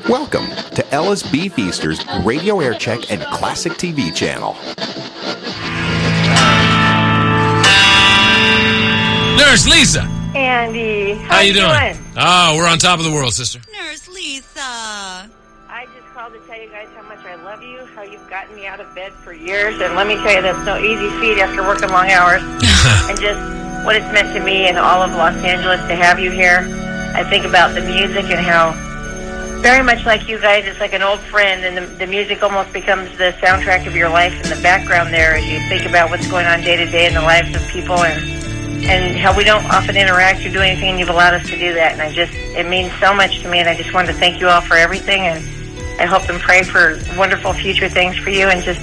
Welcome to Ella's Beefeasters Radio Air Check and Classic TV channel. Nurse Lisa. Andy, how you doing? Oh, we're on top of the world, sister. Nurse Lisa. I just called to tell you guys how much I love you, how you've gotten me out of bed for years, and let me tell you, that's no easy feat after working long hours. And just what it's meant to me and all of Los Angeles to have you here. I think about the music and how, very much like you guys, it's like an old friend, and the music almost becomes the soundtrack of your life in the background there as you think about what's going on day to day in the lives of people and how we don't often interact or do anything, and you've allowed us to do that. And it means so much to me, and I just wanted to thank you all for everything, and I hope and pray for wonderful future things for you, and just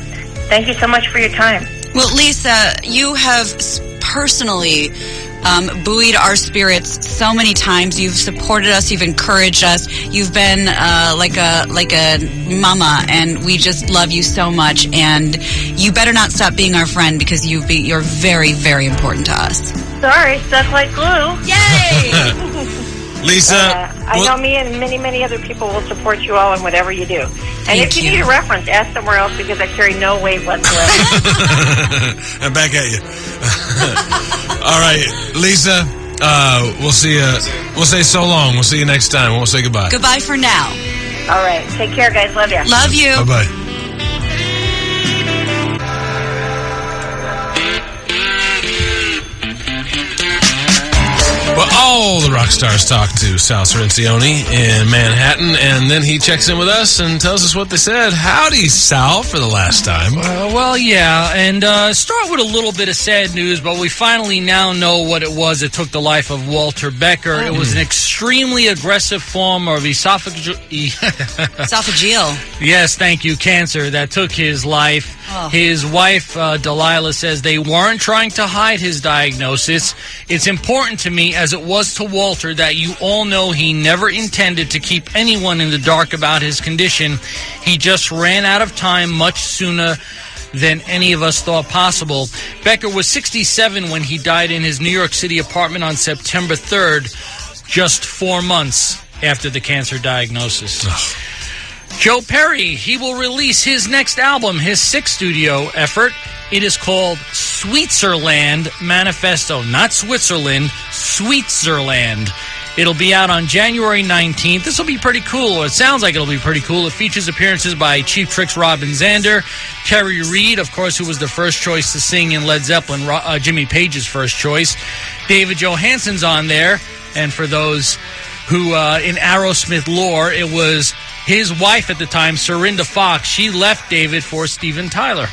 thank you so much for your time. Well, Lisa, you have personally buoyed our spirits so many times. You've supported us, you've encouraged us, you've been like a mama, and we just love you so much, and you better not stop being our friend, because you're very, very important to us. Sorry, stuck like glue. Yay! Lisa, I know me and many, many other people will support you all in whatever you do. And if you need a reference, ask somewhere else, because I carry no weight whatsoever. I'm back at you. All right, Lisa, we'll see you. We'll say so long. We'll see you next time. We'll say goodbye. Goodbye for now. All right. Take care, guys. Love you. Love you. Bye-bye. Well, all the rock stars talk to Sal Cirencioni in Manhattan, and then he checks in with us and tells us what they said. Howdy, Sal, for the last time. Well, yeah, and start with a little bit of sad news, but we finally now know what it was that took the life of Walter Becker. It was an extremely aggressive form of esophageal... Yes, thank you, cancer, that took his life. Oh. His wife, Delilah, says they weren't trying to hide his diagnosis. It's important to me, as it was to Walter, that you all know he never intended to keep anyone in the dark about his condition. He just ran out of time much sooner than any of us thought possible. Becker was 67 when he died in his New York City apartment on September 3rd, just 4 months after the cancer diagnosis. Oh. Joe Perry, he will release his next album, his sixth studio effort. It is called Sweetzerland Manifesto. Not Switzerland, Sweetzerland. It'll be out on January 19th. This will be pretty cool, or it sounds like it'll be pretty cool. It features appearances by Cheap Trick's Robin Zander, Terry Reid, of course, who was the first choice to sing in Led Zeppelin, Jimmy Page's first choice. David Johansen's on there, and for those who, in Aerosmith lore, it was his wife at the time, Serinda Fox. She left David for Steven Tyler.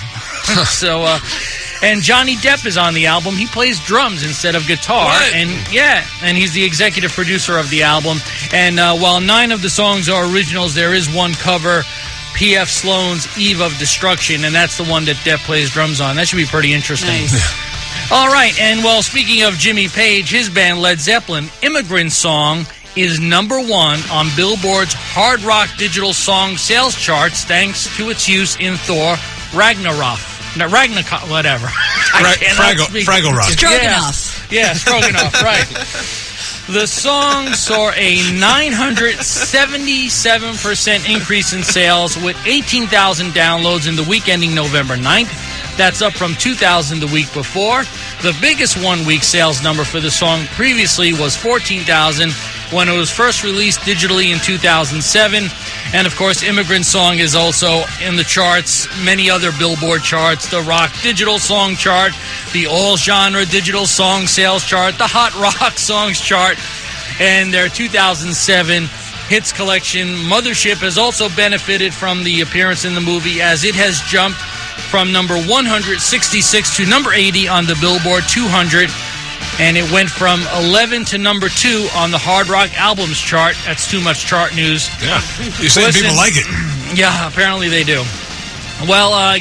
And Johnny Depp is on the album. He plays drums instead of guitar. What? And he's the executive producer of the album. And while 9 of the songs are originals, there is one cover, P.F. Sloan's Eve of Destruction, and that's the one that Depp plays drums on. That should be pretty interesting. Nice. All right, and well, speaking of Jimmy Page, his band Led Zeppelin, Immigrant Song is #1 on Billboard's Hard Rock Digital Song Sales charts thanks to its use in Thor Ragnarok. No, Ragnarok, whatever. Fraggle Rock. Stroganoff. Yeah, Stroganoff, right. The song saw a 977% increase in sales with 18,000 downloads in the week ending November 9th. That's up from 2,000 the week before. The biggest one-week sales number for the song previously was 14,000 when it was first released digitally in 2007. And, of course, Immigrant Song is also in the charts, many other Billboard charts, the Rock Digital Song Chart, the All-Genre Digital Song Sales Chart, the Hot Rock Songs Chart, and their 2007 hits collection. Mothership has also benefited from the appearance in the movie, as it has jumped from number 166 to number 80 on the Billboard 200, and it went from 11 to number 2 on the Hard Rock Albums chart. That's too much chart news. Yeah, you're saying people like it. Yeah, apparently they do. Well, I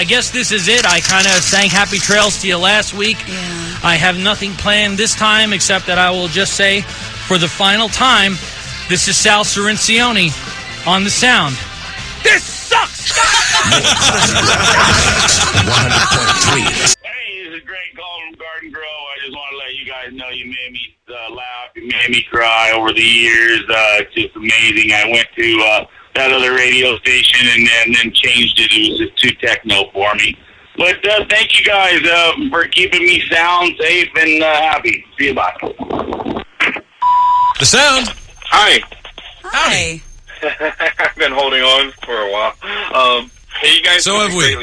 guess this is it. I kind of sang Happy Trails to you last week. Yeah. I have nothing planned this time except that I will just say, for the final time, this is Sal Cirencioni on The Sound. This sucks! 100.3. Hey, this is Greg calling from Garden Grove. I just want to let you guys know you made me laugh. You made me cry over the years. It's just amazing. I went to that other radio station and then changed it. It was just too techno for me. But thank you guys for keeping me sound, safe, and happy. See you, bye. The sound. Hi. Hi. I've been holding on for a while. Hey, you guys. So have we.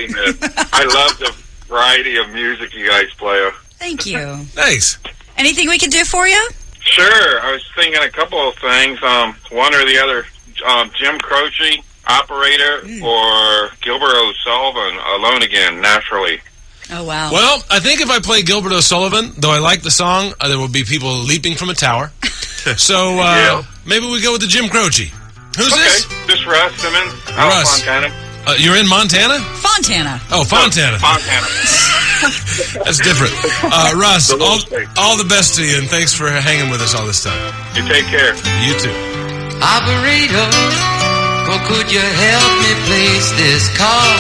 I love the variety of music you guys play. Thank you. Thanks. Anything we can do for you? Sure. I was thinking a couple of things. One or the other. Jim Croce, Operator, or Gilbert O'Sullivan, Alone Again, Naturally. Oh, wow. Well, I think if I play Gilbert O'Sullivan, though I like the song, there will be people leaping from a tower. So maybe we go with the Jim Croce. Who's this? This Russ Simmons. Russ. Montana. You're in Montana? Fontana. Oh, Fontana. Fontana. That's different. Russ, all the best to you, and thanks for hanging with us all this time. You take care. You too. Operator, could you help me place this call?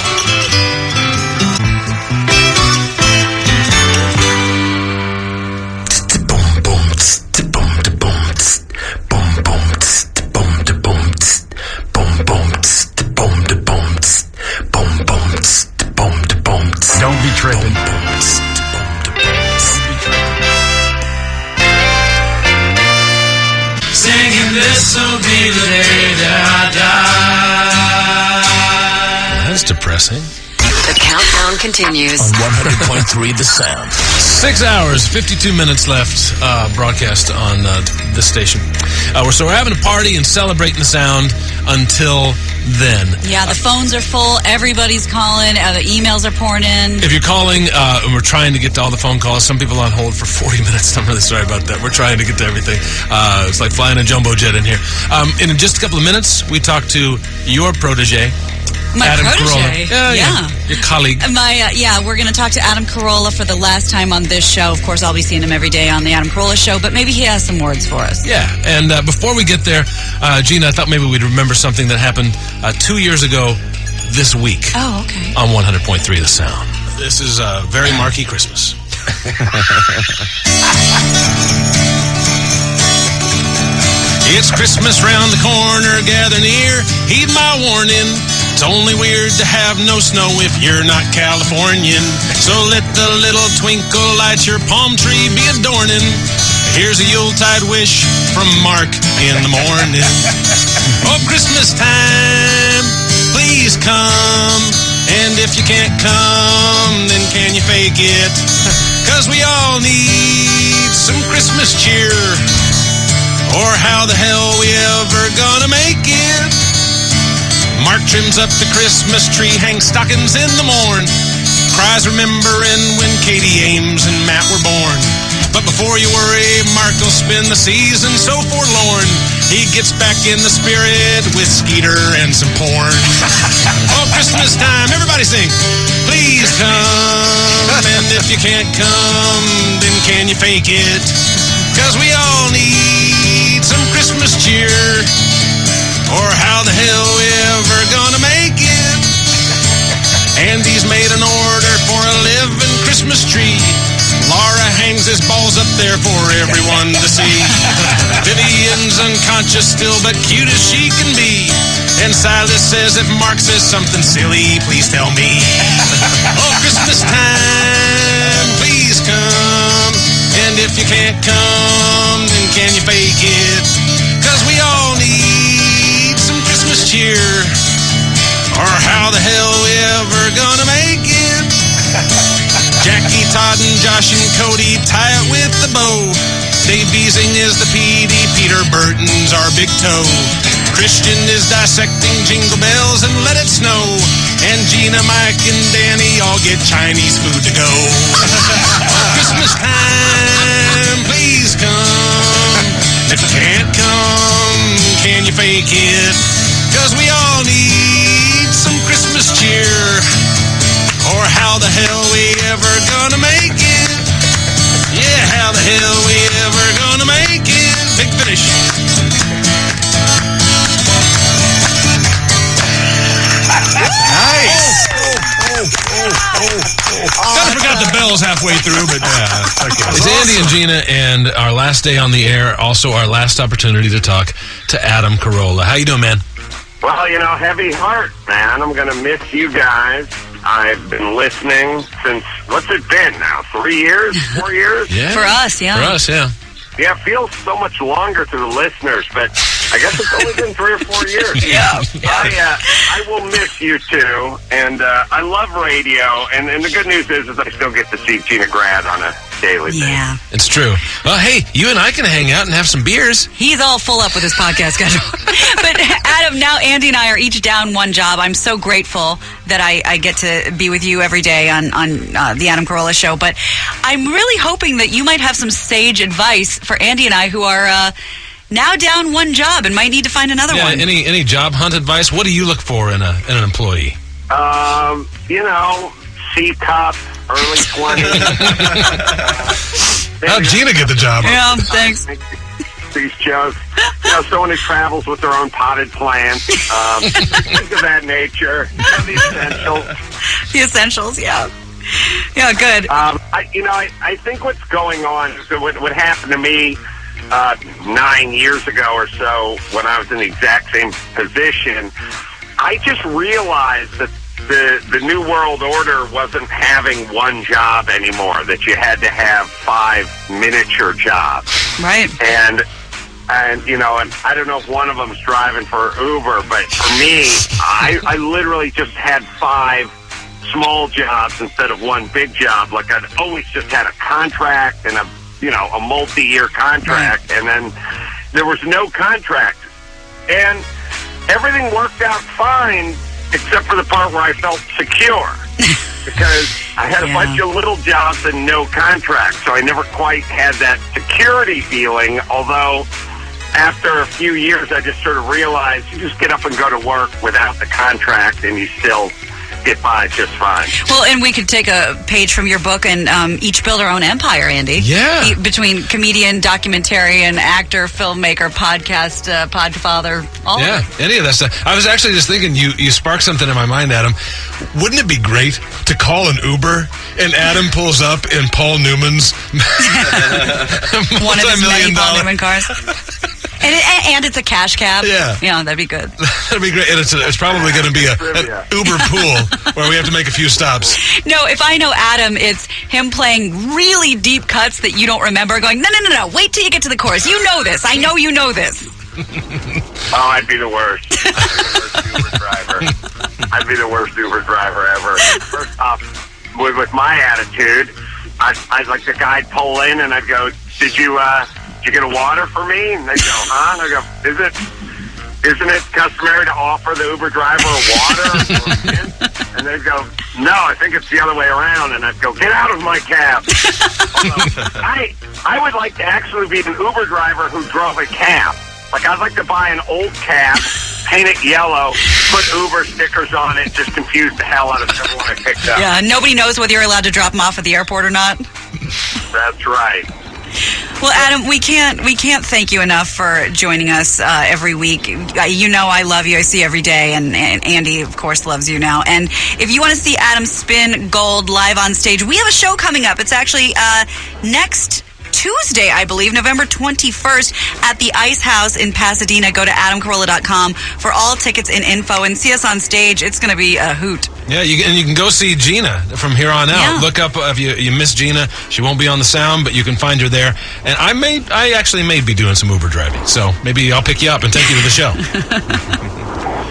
Don't be tripping. Singing this will be the day that I die. That's depressing. The countdown continues. On 100.3 The Sound. 6 hours, 52 minutes left broadcast on this station. So we're having a party and celebrating the sound until then. Yeah, the phones are full. Everybody's calling. The emails are pouring in. If you're calling, and we're trying to get to all the phone calls, some people on hold for 40 minutes. I'm really sorry about that. We're trying to get to everything. It's like flying a jumbo jet in here. In just a couple of minutes, we talk to your protege, My Adam protege. Carolla. Yeah. Your colleague. We're going to talk to Adam Carolla for the last time on this show. Of course, I'll be seeing him every day on the Adam Carolla Show, but maybe he has some words for us. Yeah, and before we get there, Gina, I thought maybe we'd remember something that happened 2 years ago this week. Oh, okay. On 100.3 The Sound. This is very Marky Christmas. It's Christmas round the corner, gather near, heed my warning. It's only weird to have no snow if you're not Californian. So let the little twinkle light your palm tree be adorning. Here's a Yuletide wish from Mark in the morning. Oh, Christmas time, please come. And if you can't come, then can you fake it? 'Cause we all need some Christmas cheer. Or how the hell we ever gonna make it? Mark trims up the Christmas tree, hangs stockings in the morn. Cries remembering when Katie Ames and Matt were born. But before you worry, Mark will spend the season so forlorn. He gets back in the spirit with Skeeter and some porn. Oh, Christmas time, everybody sing. Please come, and if you can't come, then can you fake it? 'Cause we all need some Christmas cheer. Or how the hell we ever gonna make it? Andy's made an order for a living Christmas tree. Laura hangs his balls up there for everyone to see. Vivian's unconscious still, but cute as she can be. And Silas says if Mark says something silly, please tell me. Oh, Christmas time, please come. And if you can't come, then can you fake it? 'Cause we all need some Christmas cheer. Or how the hell we ever gonna make it? Jackie, Todd, and Josh and Cody tie it with the bow. Dave Beasing is the PD, Peter Burton's our big toe. Christian is dissecting jingle bells and let it snow. And Gina, Mike, and Danny all get Chinese food to go. Christmas time, please come. If you can't come, can you fake it? 'Cause we all need some Christmas cheer. Or how the hell we ever gonna make it? Yeah, how the hell we ever gonna make it? Big finish. Nice. Kind of forgot the bell calls halfway through, but okay. It's Andy and Gina, and our last day on the air, also our last opportunity to talk to Adam Carolla. How you doing, man? Well, heavy heart, man. I'm going to miss you guys. I've been listening since, what's it been now, 3 years, 4 years? Yeah. For us, yeah. For us, yeah. Yeah, it feels so much longer to the listeners, but I guess it's only been 3 or 4 years. Yeah. I will miss you too, and I love radio, and the good news is I still get to see Gina Grad on a daily basis. Yeah. It's true. Well, hey, you and I can hang out and have some beers. He's all full up with his podcast schedule. But Adam, now Andy and I are each down one job. I'm so grateful that I get to be with you every day on the Adam Carolla Show. But I'm really hoping that you might have some sage advice for Andy and I, who are now down one job and might need to find another one. Any job hunt advice? What do you look for in an employee? C-cup, early 20s. How'd Gina get the job? Yeah, thanks. These jokes. Someone who travels with their own potted plant. Things of that nature. The essentials. The essentials, yeah. Yeah, good. I think what's going on, so what happened to me 9 years ago or so when I was in the exact same position, I just realized that the New World Order wasn't having one job anymore, that you had to have 5 miniature jobs. Right. And I don't know if one of them's driving for Uber, but for me, I literally just had 5 small jobs instead of one big job. Like I'd always just had a contract and a multi-year contract, and then there was no contract. And everything worked out fine, except for the part where I felt secure. Because I had a bunch of little jobs and no contract, so I never quite had that security feeling, although after a few years I just sort of realized you just get up and go to work without the contract and you still get by just fine. Well, and we could take a page from your book and each build our own empire, Andy. Yeah. Between comedian, documentarian, actor, filmmaker, podcast, podfather, all of it. Any of that stuff. I was actually just thinking, you sparked something in my mind, Adam. Wouldn't it be great to call an Uber and Adam pulls up in Paul Newman's one of his many Paul $multi-million Newman cars? And it's a cash cab. Yeah. Yeah, that'd be good. That'd be great. And it's probably going to be an Uber pool where we have to make a few stops. No, if I know Adam, it's him playing really deep cuts that you don't remember, going, no, wait till you get to the chorus. You know this. I know you know this. Oh, I'd be the worst. Uber driver. I'd be the worst Uber driver ever. First off, with my attitude, I'd like the guy'd pull in and I'd go, did you get a water for me? And they'd go, huh? And I go, isn't it customary to offer the Uber driver a water? And they'd go, no, I think it's the other way around. And I'd go, get out of my cab. I would like to actually be an Uber driver who drove a cab. Like, I'd like to buy an old cab, paint it yellow, put Uber stickers on it, just confuse the hell out of everyone I picked up. Yeah, nobody knows whether you're allowed to drop them off at the airport or not. That's right. Well, Adam, we can't thank you enough for joining us every week. You know I love you. I see you every day, and Andy, of course, loves you now. And if you want to see Adam spin gold live on stage, we have a show coming up. It's actually next Tuesday, I believe, November 21st at the Ice House in Pasadena. Go to adamcarolla.com for all tickets and info and see us on stage. It's going to be a hoot. Yeah, you can go see Gina from here on out. Yeah. Look up if you miss Gina. She won't be on the sound, but you can find her there. And I actually may be doing some Uber driving, so maybe I'll pick you up and take you to the show.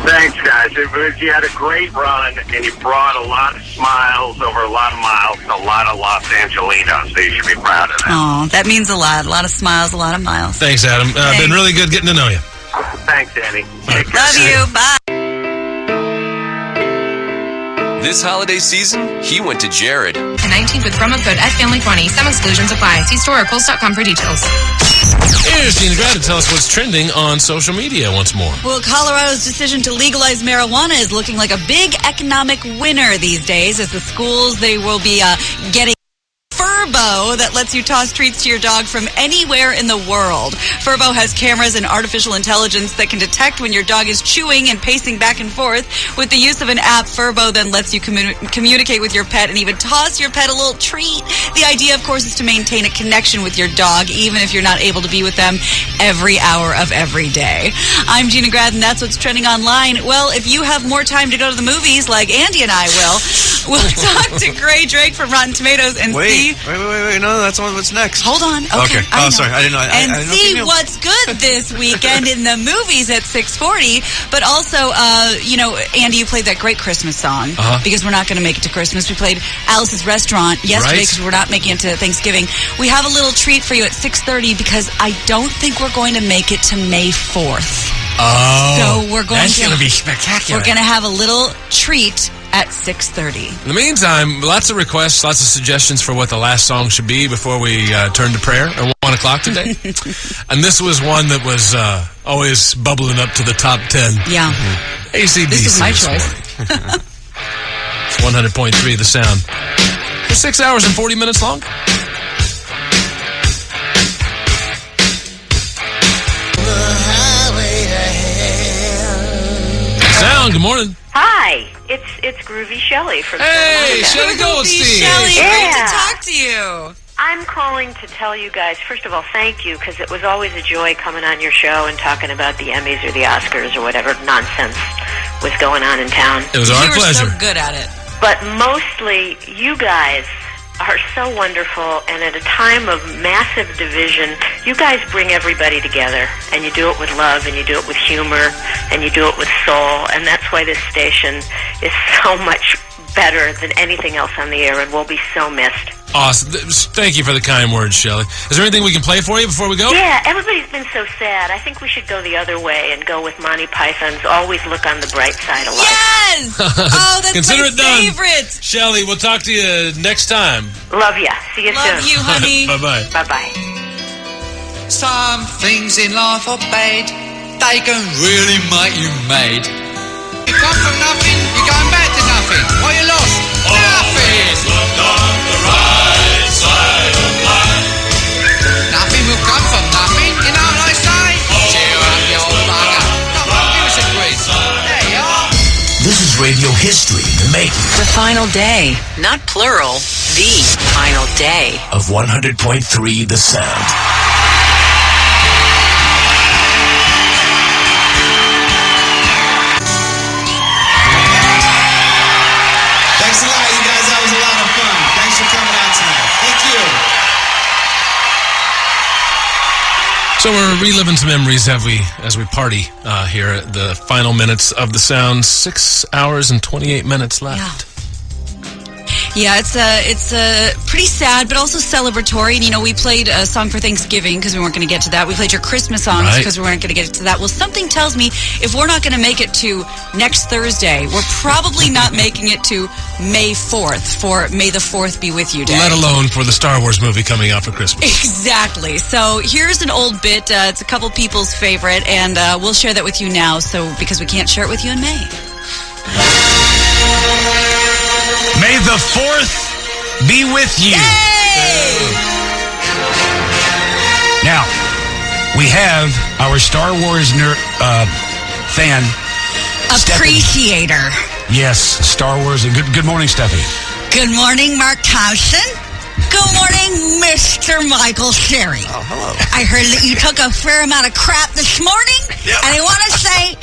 Thanks, guys. You had a great run, and you brought a lot of smiles over a lot of miles to a lot of Los Angelinos, so you should be proud of that. Oh, that means a lot. A lot of smiles, a lot of miles. Thanks, Adam. Been really good getting to know you. Thanks, Andy. Love you. Bye. This holiday season, he went to Jared. The 19th with promo code FFamily20. Some exclusions apply. See store or Kohl's.com for details. Here's Gina Grad to tell us what's trending on social media once more. Well, Colorado's decision to legalize marijuana is looking like a big economic winner these days, as the schools, they will be getting fur Furbo that lets you toss treats to your dog from anywhere in the world. Furbo has cameras and artificial intelligence that can detect when your dog is chewing and pacing back and forth. With the use of an app, Furbo then lets you communicate with your pet and even toss your pet a little treat. The idea, of course, is to maintain a connection with your dog, even if you're not able to be with them every hour of every day. I'm Gina Grad, and that's what's trending online. Well, if you have more time to go to the movies, like Andy and I will, we'll talk to Gray Drake from Rotten Tomatoes and see... Wait. No, that's what's next. Hold on. Okay. Oh, sorry. I didn't know. I And didn't know see what's good this weekend in the movies at 6:40. But also, Andy, you played that great Christmas song because we're not going to make it to Christmas. We played Alice's Restaurant yesterday because we're not making it to Thanksgiving. We have a little treat for you at 6:30 because I don't think we're going to make it to May 4th. Oh, so that's going to be spectacular. We're going to have a little treat at 6:30. In the meantime, lots of requests, lots of suggestions for what the last song should be before we turn to prayer at 1 o'clock today. And this was one that was always bubbling up to the top 10. Yeah. AC/DC. This is my choice. It's 100.3 The Sound. For 6 hours and 40 minutes long. Sound, good morning. Hi, it's Groovy Shelley from Hey, Shelley Goldstein. Shelley, Yeah. great to talk to you. I'm calling to tell you guys, first of all, thank you, because it was always a joy coming on your show and talking about the Emmys or the Oscars or whatever nonsense was going on in town. It was our pleasure. You were so good at it. But mostly, you guys are so wonderful, and at a time of massive division, you guys bring everybody together, and you do it with love, and you do it with humor, and you do it with soul, and that's why this station is so much better than anything else on the air, and will be so missed. Awesome. Thank you for the kind words, Shelley. Is there anything we can play for you before we go? Yeah, everybody's been so sad. I think we should go the other way and go with Monty Python's Always Look on the Bright Side of Life. Yes! Oh, that's Consider my it done. favorite. Shelley, we'll talk to you next time. Love ya. See you soon. Love you, honey. Bye-bye. Bye-bye. Some things in life are bad. They can really make you mad. You come from nothing, you're going back to nothing. What you lost? Nothing. Look on the right side of life. Nothing will come from nothing. You know what I say? Cheer up, you old bugger. Come on, give us a quiz. There you are. This is radio history in the making The final day, not plural, the final day. of 100.3 The Sound. Thanks a lot, you guys. That was a lot of fun. Thanks for coming out tonight. Thank you. So we're reliving some memories as we party here at the final minutes of The Sound. 6 hours and 28 minutes left. Yeah, it's pretty sad, but also celebratory. And, we played a song for Thanksgiving because we weren't going to get to that. We played your Christmas songs because we weren't going to get to that. Well, something tells me if we're not going to make it to next Thursday, we're probably not making it to May 4th for May the 4th Be With You Day. Let alone for the Star Wars movie coming out for Christmas. Exactly. So here's an old bit. It's a couple people's favorite, and we'll share that with you now because we can't share it with you in May. May the 4th be with you. Yay! Now, we have our Star Wars fan. Appreciator. Stephanie. Yes, Star Wars. Good morning, Stephanie. Good morning, Mark Thompson. Good morning, Mr. Michael Sherry. Oh, hello. I heard that you took a fair amount of crap this morning, and I want to say,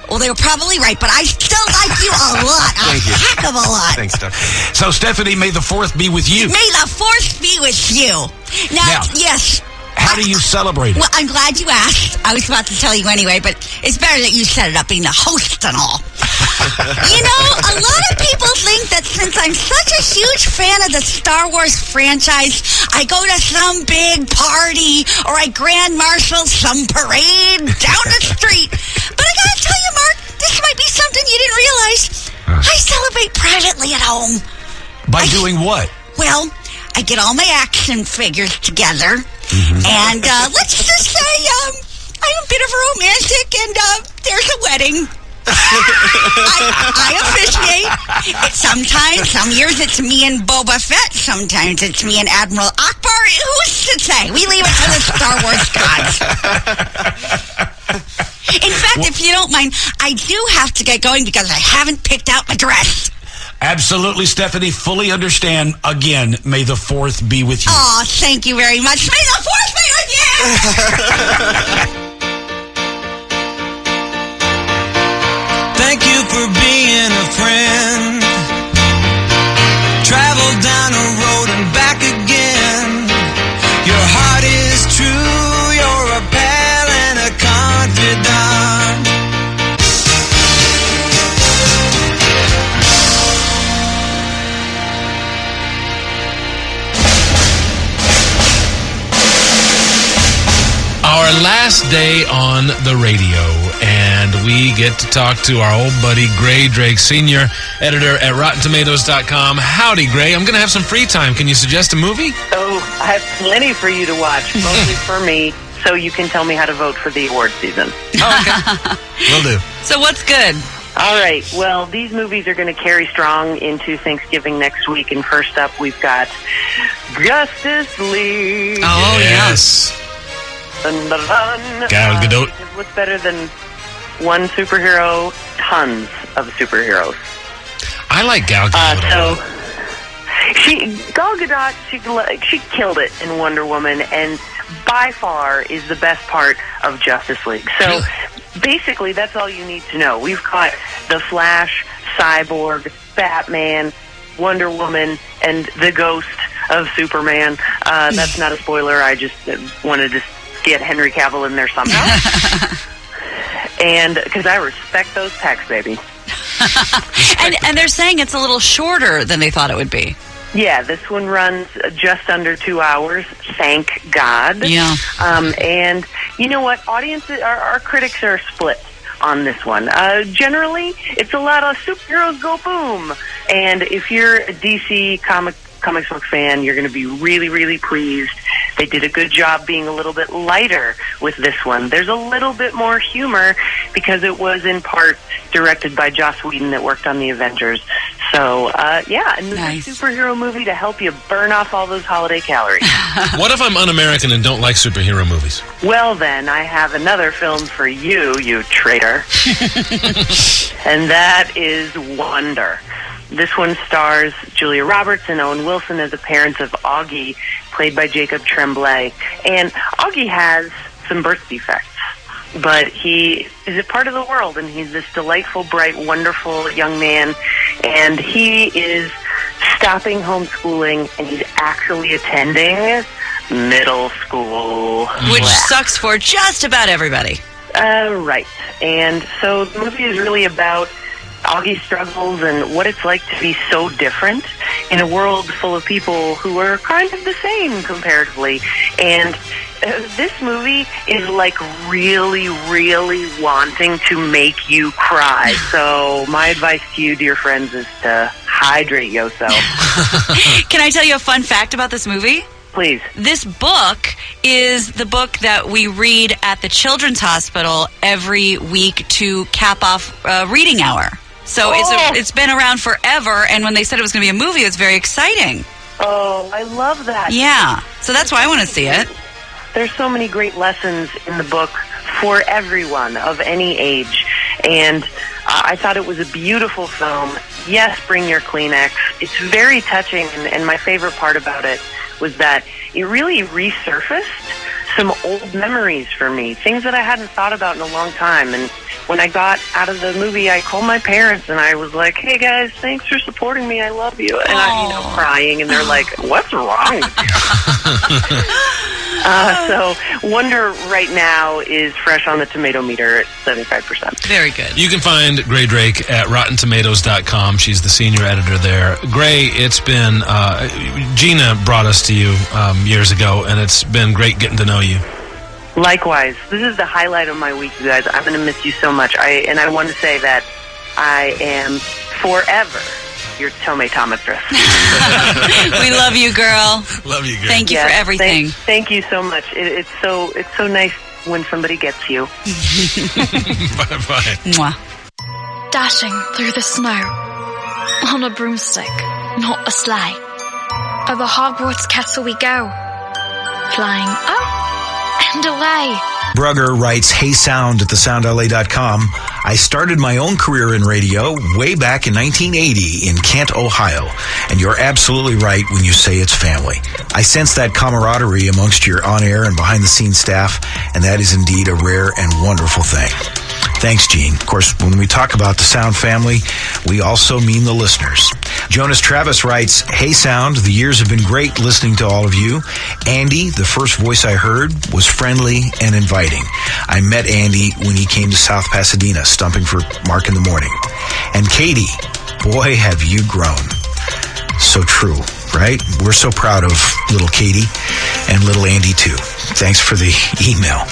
well, they were probably right, but I still like you a lot. Thank you. Heck of a lot. Thanks, Stephanie. So, Stephanie, may the 4th be with you. May the 4th be with you. Now, yes. How do you celebrate it? Well, I'm glad you asked. I was about to tell you anyway, but it's better that you set it up being the host and all. A lot of people think that since I'm such a huge fan of the Star Wars franchise, I go to some big party or I grand marshal some parade down the street. But I gotta tell you, Mark, this might be something you didn't realize. I celebrate privately at home. By doing what? Well, I get all my action figures together, and let's just say I'm a bit of a romantic, and there's a wedding. I officiate. Sometimes, some years it's me and Boba Fett. Sometimes it's me and Admiral Akbar. Who's to say? We leave it to the Star Wars gods. In fact, if you don't mind, I do have to get going because I haven't picked out my dress. Absolutely, Stephanie. Fully understand. Again, may the 4th be with you. Oh, thank you very much. May the 4th be with you! Thank you for being a friend. Travel down a road and back again. Your heart is true. You're a pal and a confidant. Our last day on the radio, and we get to talk to our old buddy Gray Drake, senior editor at RottenTomatoes.com. Howdy, Gray. I'm going to have some free time. Can you suggest a movie? Oh, I have plenty for you to watch, mostly for me, so you can tell me how to vote for the award season. Will do. So what's good? All right. Well, these movies are going to carry strong into Thanksgiving next week, and first up, we've got Justice League. Oh, yes. Dun, dun, dun. Gal Gadot. Because what's better than one superhero? Tons of superheroes. I like Gal Gadot. Gal Gadot, she killed it in Wonder Woman, and by far is the best part of Justice League. So basically, that's all you need to know. We've got the Flash, Cyborg, Batman, Wonder Woman, and the ghost of Superman. That's not a spoiler. I just wanted to get Henry Cavill in there somehow. And because I respect those pecs, baby. and they're saying it's a little shorter than they thought it would be. Yeah, this one runs just under 2 hours. Thank God. Yeah. And you know what? Audiences, our critics are split on this one. Generally, it's a lot of superheroes go boom. And if you're a DC comics book fan, you're going to be really, really pleased. They did a good job being a little bit lighter with this one. There's a little bit more humor because it was in part directed by Joss Whedon that worked on the Avengers. So, yeah, and nice. It's a superhero movie to help you burn off all those holiday calories. What if I'm un-American and don't like superhero movies? Well, then, I have another film for you, you traitor. And that is Wonder. This one stars Julia Roberts and Owen Wilson as the parents of Augie, played by Jacob Tremblay. And Augie has some birth defects, but he is a part of the world, and he's this delightful, bright, wonderful young man, and he is stopping homeschooling, and he's actually attending middle school. Which sucks for just about everybody. Right. And so the movie is really about Augie's struggles and what it's like to be so different in a world full of people who are kind of the same comparatively. And this movie is like really, really wanting to make you cry. So my advice to you, dear friends, is to hydrate yourself. Can I tell you a fun fact about this movie? Please. This book is the book that we read at the Children's Hospital every week to cap off reading hour. So it's been around forever, and when they said it was going to be a movie, it was very exciting. Oh, I love that. Yeah, so that's why I want to see it. There's so many great lessons in the book for everyone of any age, and I thought it was a beautiful film. Yes, bring your Kleenex. It's very touching, and my favorite part about it was that it really resurfaced some old memories for me, things that I hadn't thought about in a long time. And when I got out of the movie, I called my parents and I was like, "Hey guys, thanks for supporting me. I love you." And I, crying, and they're like, "What's wrong with you?" So Wonder right now is fresh on the tomato meter at 75%. Very good. You can find Gray Drake at RottenTomatoes.com. She's the senior editor there. Gray, it's been, Gina brought us to you years ago, and it's been great getting to know you. Likewise. This is the highlight of my week, you guys. I'm going to miss you so much. And I want to say that I am forever your tomatometress. We love you, girl. Love you, girl. Thank you for everything. Thank you so much. It's so nice when somebody gets you. Bye-bye. Mwah. dashing through the snow on a broomstick, not a sleigh. Over Hogwarts Castle we go, flying up and away. Brugger writes, "Hey Sound at thesoundla.com. I started my own career in radio way back in 1980 in Kent, Ohio. And you're absolutely right when you say it's family. I sense that camaraderie amongst your on-air and behind-the-scenes staff, and that is indeed a rare and wonderful thing." Thanks, Gene. Of course, when we talk about the Sound family, we also mean the listeners. Jonas Travis writes, "Hey Sound, the years have been great listening to all of you. Andy, the first voice I heard, was friendly and inviting. I met Andy when he came to South Pasadena, stumping for Mark in the Morning. And Katie, boy, have you grown." So true, right? We're so proud of little Katie and little Andy, too. Thanks for the email.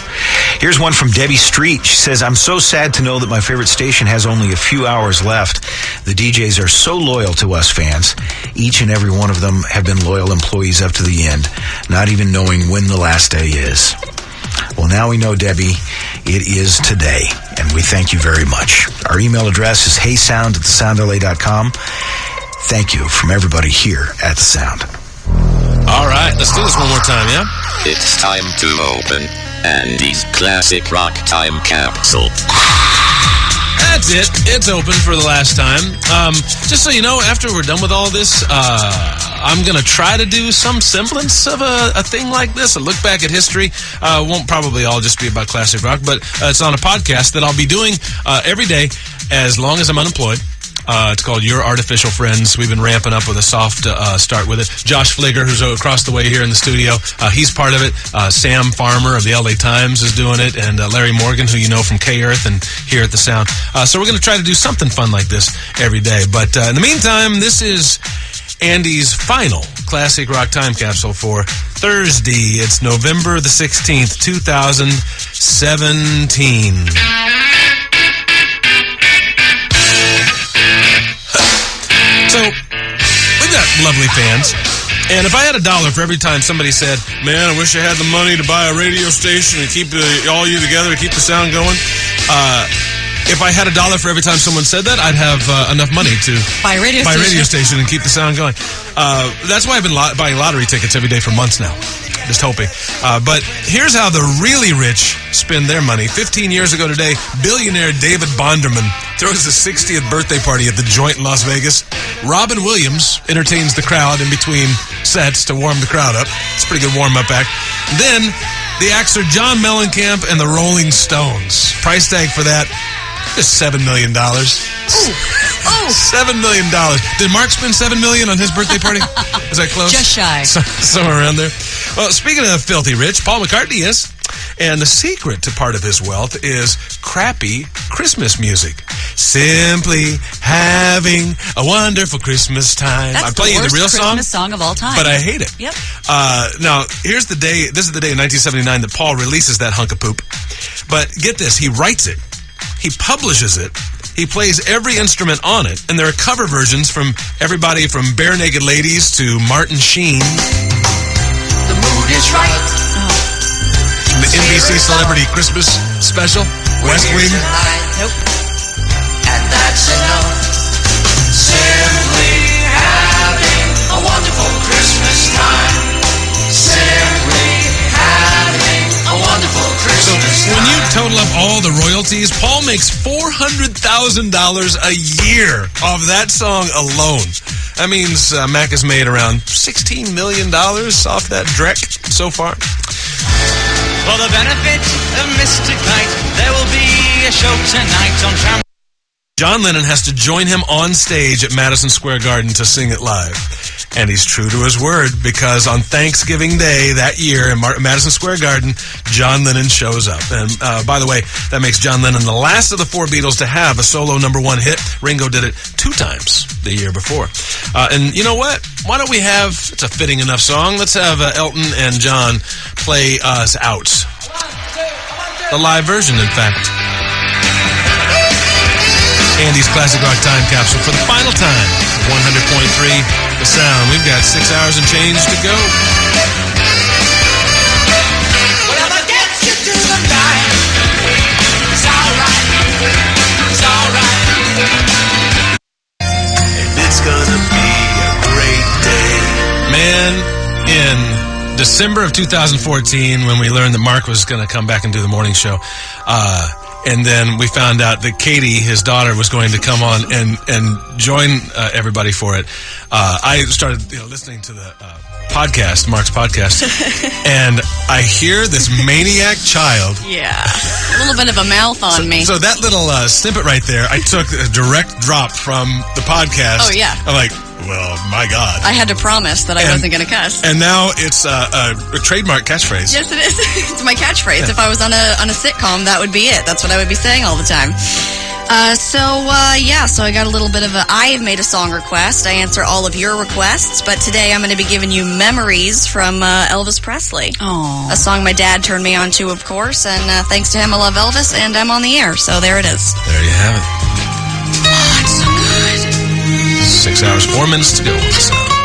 Here's one from Debbie Street. She says, "I'm so sad to know that my favorite station has only a few hours left. The DJs are so loyal to us fans. Each and every one of them have been loyal employees up to the end, not even knowing when the last day is." Well, now we know, Debbie, it is today, and we thank you very much. Our email address is heysound@thesoundla.com. Thank you from everybody here at The Sound. All right, let's do this one more time, yeah? It's time to open Andy's Classic Rock Time Capsule. That's it. It's open for the last time. Just so you know, after we're done with all this, I'm going to try to do some semblance of a thing like this, a look back at history. Won't probably all just be about classic rock, but it's on a podcast that I'll be doing every day as long as I'm unemployed. It's called Your Artificial Friends. We've been ramping up with a soft start with it. Josh Fligger, who's across the way here in the studio, he's part of it. Sam Farmer of the LA Times is doing it, and Larry Morgan, who you know from K-Earth and here at the Sound. So we're going to try to do something fun like this every day. But in the meantime, this is Andy's final Classic Rock Time Capsule for Thursday. It's November the 16th, 2017. So, we've got lovely fans, and if I had $1 for every time somebody said, "Man, I wish I had the money to buy a radio station and keep all you together, keep the sound going," if I had $1 for every time someone said that, I'd have enough money to buy a radio station and keep the sound going. That's why I've been buying lottery tickets every day for months now. Just hoping. But here's how the really rich spend their money. 15 years ago today, billionaire David Bonderman throws his 60th birthday party at the Joint in Las Vegas. Robin Williams entertains the crowd in between sets to warm the crowd up. It's a pretty good warm-up act. Then, the acts are John Mellencamp and the Rolling Stones. Price tag for that, just $7 million. $7 million. Did Mark spend $7 million on his birthday party? Is that close? Just shy. Somewhere around there. Well, speaking of filthy rich, Paul McCartney is. And the secret to part of his wealth is crappy Christmas music. Simply having a wonderful Christmas time. That's I'm playing the worst the real Christmas song of all time. but I hate it. Yep. Now, here's the day. This is the day in 1979 that Paul releases that hunk of poop. But get this, he writes it. He publishes it. He plays every instrument on it. And there are cover versions from everybody from Bare Naked Ladies to Martin Sheen. The mood is right. The NBC Celebrity Christmas Special. West Wing. Nope. And that's enough. Simply having a wonderful Christmas time. Simply having a wonderful Christmas time. When you total up all the royalties, Paul makes $400,000 a year off that song alone. That means Mac has made around $16 million off that dreck so far. For the benefit of Mystic Night, there will be a show tonight on Tram. John Lennon has to join him on stage at Madison Square Garden to sing it live. And he's true to his word, because on Thanksgiving Day that year in Madison Square Garden, John Lennon shows up. And by the way, that makes John Lennon the last of the four Beatles to have a solo #1 hit. Ringo did it 2 times the year before. And you know what? Why don't we have, it's a fitting enough song, let's have Elton and John play us out. The live version, in fact. Andy's Classic Rock Time Capsule for the final time. 100.3 The Sound. We've got 6 hours and change to go. Whatever gets you to the night, it's alright, it's alright. December of 2014 when we learned that Mark was going to come back and do the morning show. And then we found out that Katie, his daughter, was going to come on and join everybody for it. I started listening to the podcast, Mark's podcast, and I hear this maniac child. Yeah, a little bit of a mouth on me. So that little snippet right there, I took a direct drop from the podcast. Oh, yeah. I'm like, well, my God. I had to promise that I wasn't going to cuss. And now it's a trademark catchphrase. Yes, it is. It's my catchphrase. If I was on a sitcom, that would be it. That's what I would be saying all the time. So I got a little bit of I have made a song request. I answer all of your requests, but today I'm going to be giving you Memories from Elvis Presley. Aww. A song my dad turned me on to, of course, and thanks to him, I love Elvis, and I'm on the air, so there it is. There you have it. Oh, it's so good. 6 hours, 4 minutes to go. So.